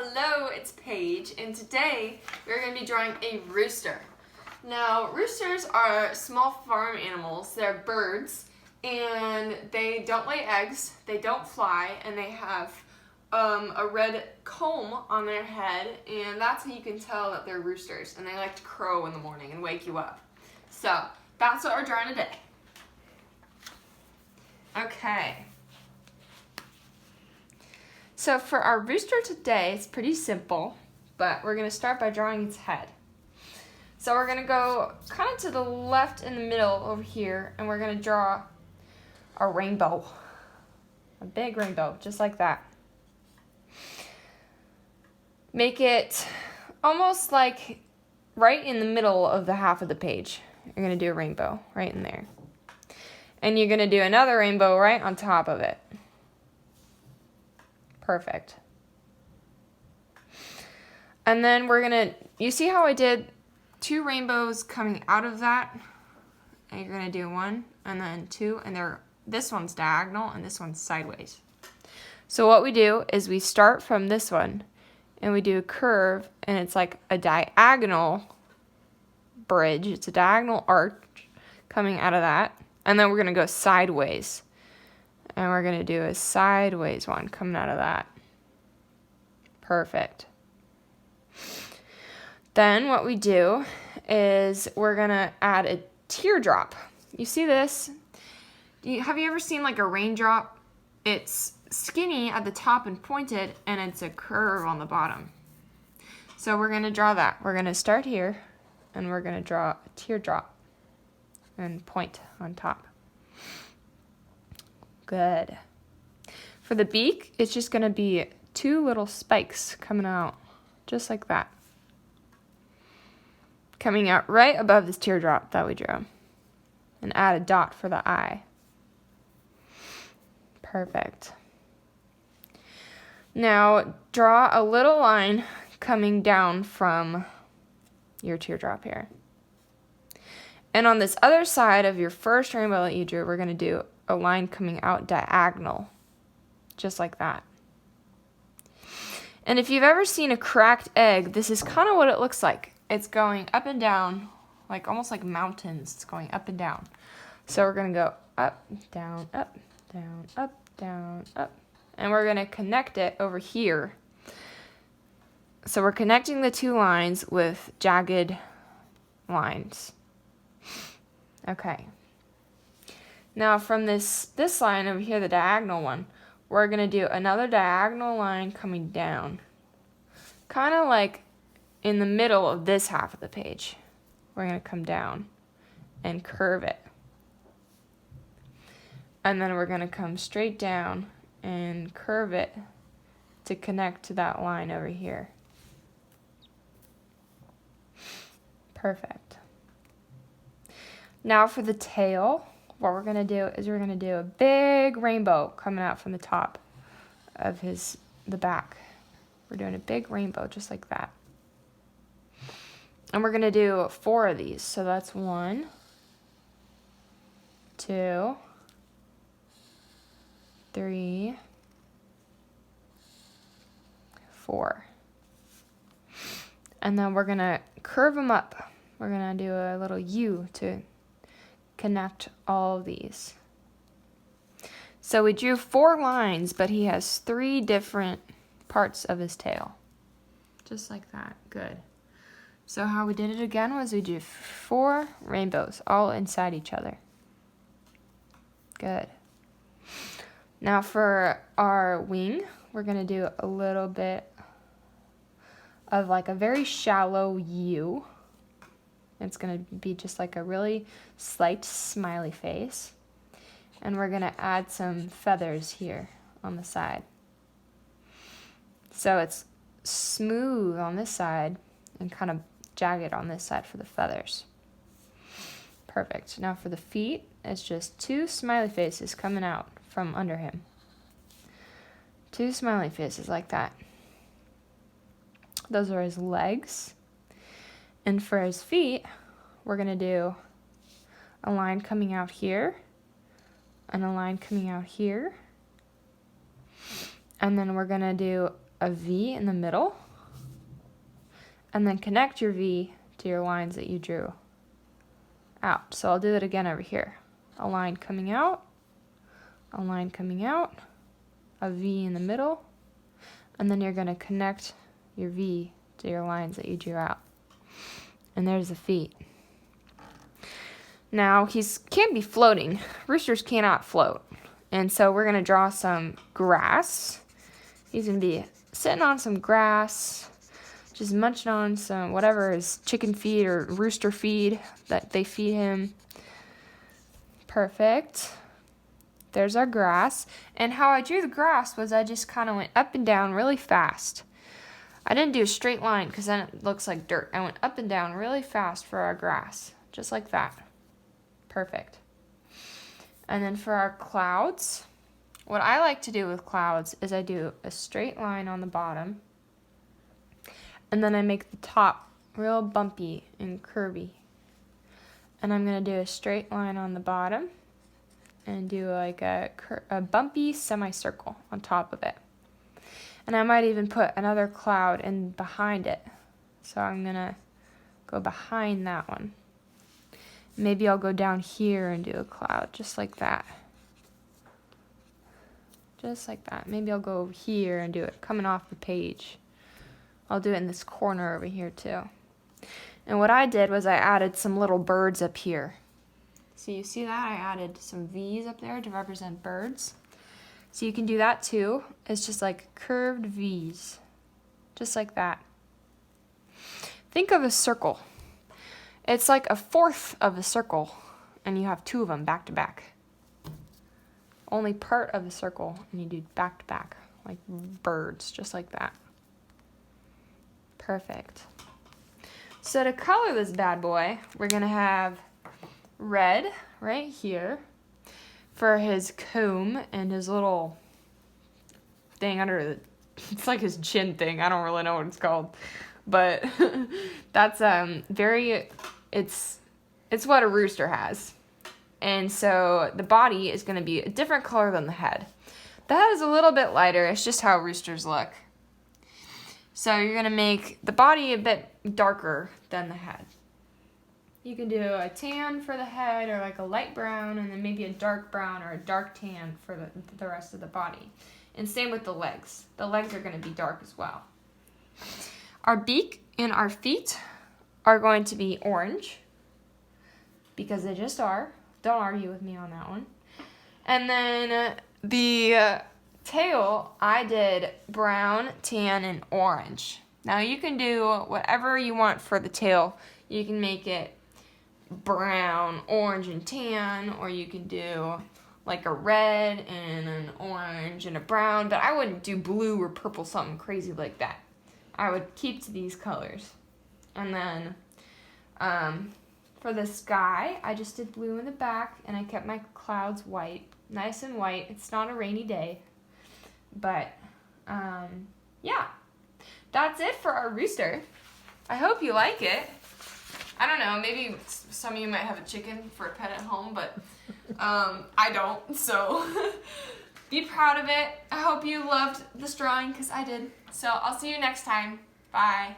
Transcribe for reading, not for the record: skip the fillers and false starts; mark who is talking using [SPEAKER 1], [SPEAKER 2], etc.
[SPEAKER 1] Hello, it's Paige, and today we're going to be drawing a rooster. Now, roosters are small farm animals. They're birds, and they don't lay eggs, they don't fly, and they have a red comb on their head, and that's how you can tell that they're roosters, and they like to crow in the morning and wake you up. So, that's what we're drawing today. Okay. So for our rooster today, it's pretty simple, but we're going to start by drawing its head. So we're going to go kind of to the left in the middle over here, and we're going to draw a rainbow. A big rainbow, just like that. Make it almost like right in the middle of the half of the page. You're going to do a rainbow right in there. And you're going to do another rainbow right on top of it. Perfect. And then we're gonna, you see how I did two rainbows coming out of that? And you're gonna do one and then two, and this one's diagonal and this one's sideways. So what we do is we start from this one and we do a curve, and it's like a diagonal bridge. It's a diagonal arch coming out of that. And then we're gonna go sideways. And we're going to do a sideways one coming out of that. Perfect. Then what we do is we're going to add a teardrop. You see this? Have you ever seen like a raindrop? It's skinny at the top and pointed, and it's a curve on the bottom. So we're going to draw that. We're going to start here, and we're going to draw a teardrop and point on top. Good. For the beak, it's just going to be two little spikes coming out, just like that. Coming out right above this teardrop that we drew. And add a dot for the eye. Perfect. Now, draw a little line coming down from your teardrop here. And on this other side of your first rainbow that you drew, we're going to do a line coming out diagonal, just like that. And if you've ever seen a cracked egg, this is kind of what it looks like. It's going up and down, like almost like mountains. It's going up and down. So we're going to go up, down, up, down, up, down, up. And we're going to connect it over here. So we're connecting the two lines with jagged lines. Okay. Now from this line over here, the diagonal one, we're going to do another diagonal line coming down. Kind of like in the middle of this half of the page. We're going to come down and curve it. And then we're going to come straight down and curve it to connect to that line over here. Perfect. Now for the tail, what we're going to do is we're going to do a big rainbow coming out from the top of the back. We're doing a big rainbow just like that. And we're going to do 4 of these. So that's 1, 2, 3, 4. And then we're going to curve them up. We're going to do a little U to connect all of these. So we drew 4 lines, but he has 3 different parts of his tail. Just like that. Good. So how we did it again was we drew 4 rainbows all inside each other. Good. Now for our wing, we're going to do a little bit of like a very shallow U. It's going to be just like a really slight smiley face. And we're going to add some feathers here on the side. So it's smooth on this side and kind of jagged on this side for the feathers. Perfect. Now for the feet, it's just 2 smiley faces coming out from under him. 2 smiley faces like that. Those are his legs. And for his feet, we're going to do a line coming out here and a line coming out here. And then we're going to do a V in the middle, and then connect your V to your lines that you drew out. So I'll do it again over here. A line coming out, a line coming out, a V in the middle, and then you're going to connect your V to your lines that you drew out. And there's the feet. Now, can't be floating. Roosters cannot float. And so we're going to draw some grass. He's going to be sitting on some grass, just munching on some whatever is chicken feed or rooster feed that they feed him. Perfect. There's our grass. And how I drew the grass was I just kind of went up and down really fast. I didn't do a straight line because then it looks like dirt. I went up and down really fast for our grass, just like that. Perfect. And then for our clouds, what I like to do with clouds is I do a straight line on the bottom, and then I make the top real bumpy and curvy. And I'm going to do a straight line on the bottom and do like a bumpy semicircle on top of it. And I might even put another cloud in behind it. So I'm going to go behind that one. Maybe I'll go down here and do a cloud, just like that. Just like that. Maybe I'll go here and do it coming off the page. I'll do it in this corner over here too. And what I did was I added some little birds up here. So you see that? I added some V's up there to represent birds. So you can do that too. It's just like curved V's. Just like that. Think of a circle. It's like a fourth of a circle, and you have two of them back to back. Only part of a circle, and you do back to back, like birds, just like that. Perfect. So to color this bad boy, we're going to have red right here for his comb and his little thing under the, it's like his chin thing. I don't really know what it's called. But that's it's what a rooster has. And so the body is going to be a different color than the head. The head is a little bit lighter. It's just how roosters look. So you're going to make the body a bit darker than the head. You can do a tan for the head or like a light brown and then maybe a dark brown or a dark tan for the rest of the body. And same with the legs. The legs are going to be dark as well. Our beak and our feet are going to be orange because they just are. Don't argue with me on that one. And then the tail, I did brown, tan, and orange. Now you can do whatever you want for the tail. You can make it brown, orange, and tan, or you can do like a red and an orange and a brown, but I wouldn't do blue or purple, something crazy like that. I would keep to these colors. And then for the sky, I just did blue in the back, and I kept my clouds white, nice and white. It's not a rainy day. But, yeah, that's it for our rooster. I hope you like it. I don't know, maybe some of you might have a chicken for a pet at home, but I don't, so be proud of it. I hope you loved this drawing, because I did. So I'll see you next time. Bye.